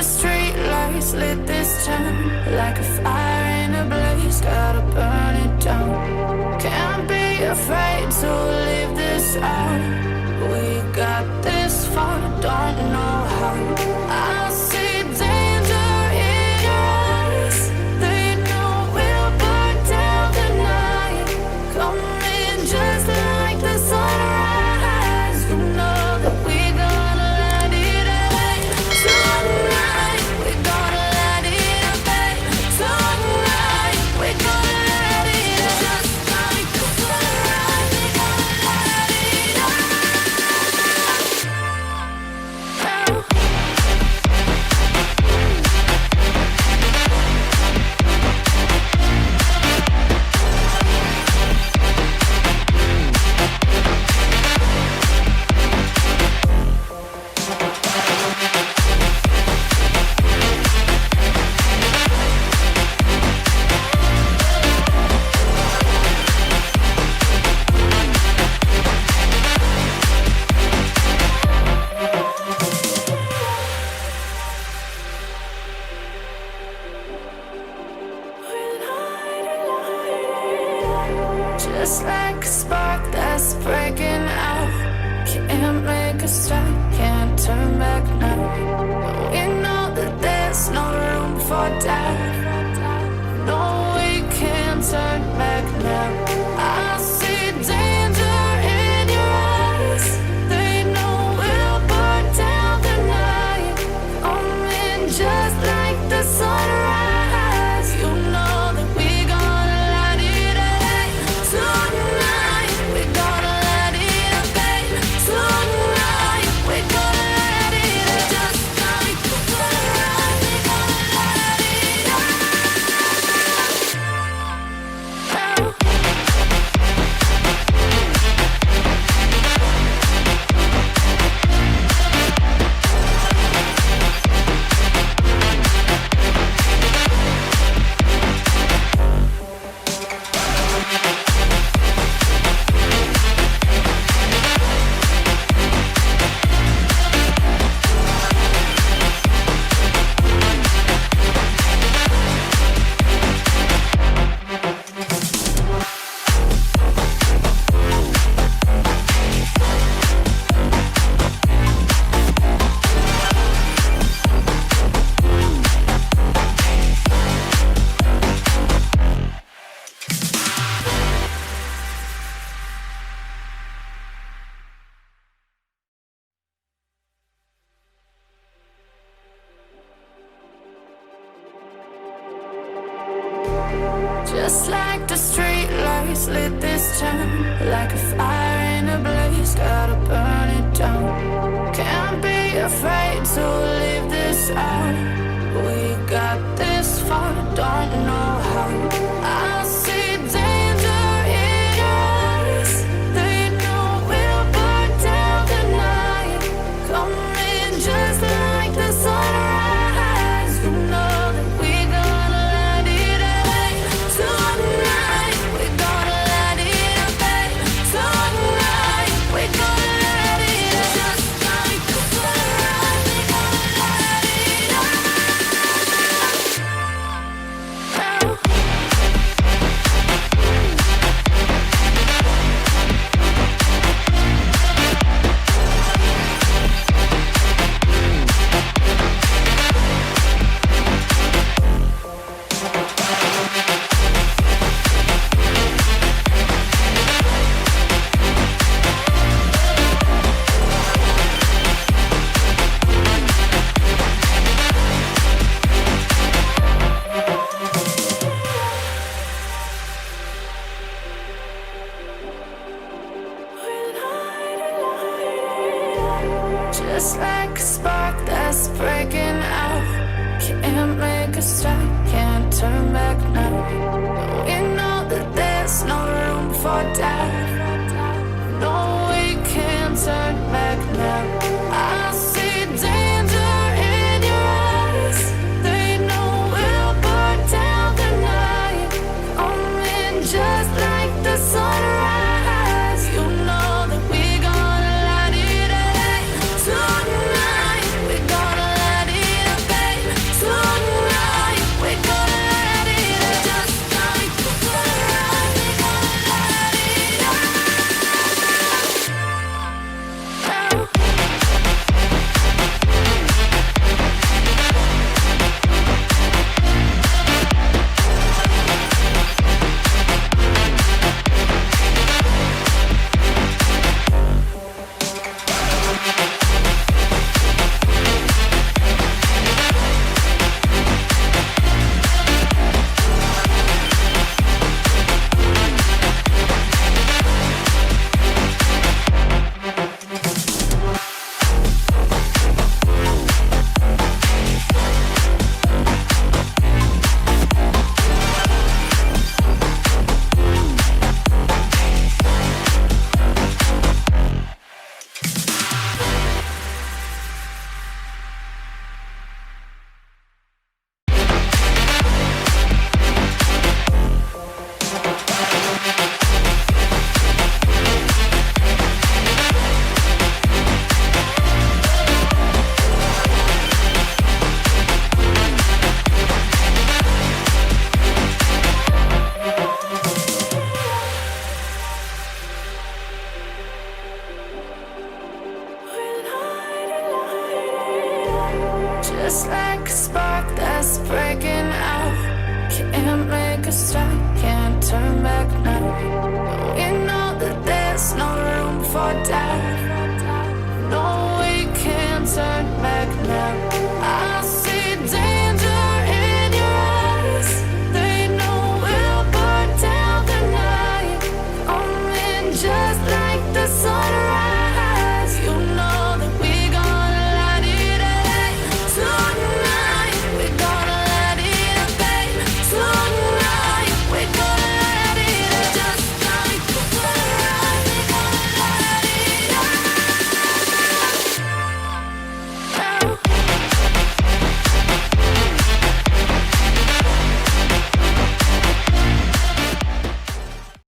the street lights lit this town, like a fire in a blaze, gotta burn it down. Can't be afraid to leave this out. We got this far, don't know how. I see danger in your eyes. They know we'll burn down the night, coming just like the sunrise. You know that we're gonna light it up tonight. We're gonna light it up tonight. We're gonna light it up just like the sunrise. We're gonna light it up now. Just like a spark that's breaking out, can't make a stop, can't turn back now. We know that there's no room for doubt. No, we can't turn back now. I see danger in your eyes. They know we'll burn down the night, coming just like the sunrise. You know that we're gonna light it up tonight. We're gonna light it up tonight. We're gonna light it up just like the sunrise. We're gonna light it up now. Just like the street lights lit this town, like a fire in a blaze, gotta burn it down. Can't be afraid to leave this out. We got this far, don't know how. I see danger in your eyes. They know we'll burn down the night, coming just like the sunrise. You know that we're gonna light it up tonight. We're gonna light it up tonight. We're gonna light it up just like the sunrise. We're gonna light it up now. Just like a spark that's breaking out, can't make a stop, can't turn back now. We know that there's no room for doubt. No, we can't turn back now. I see danger in your eyes. They know we'll burn down the night, coming just like the sunrise. You know that we're gonna light it up tonight. We're gonna light it up just like a spark.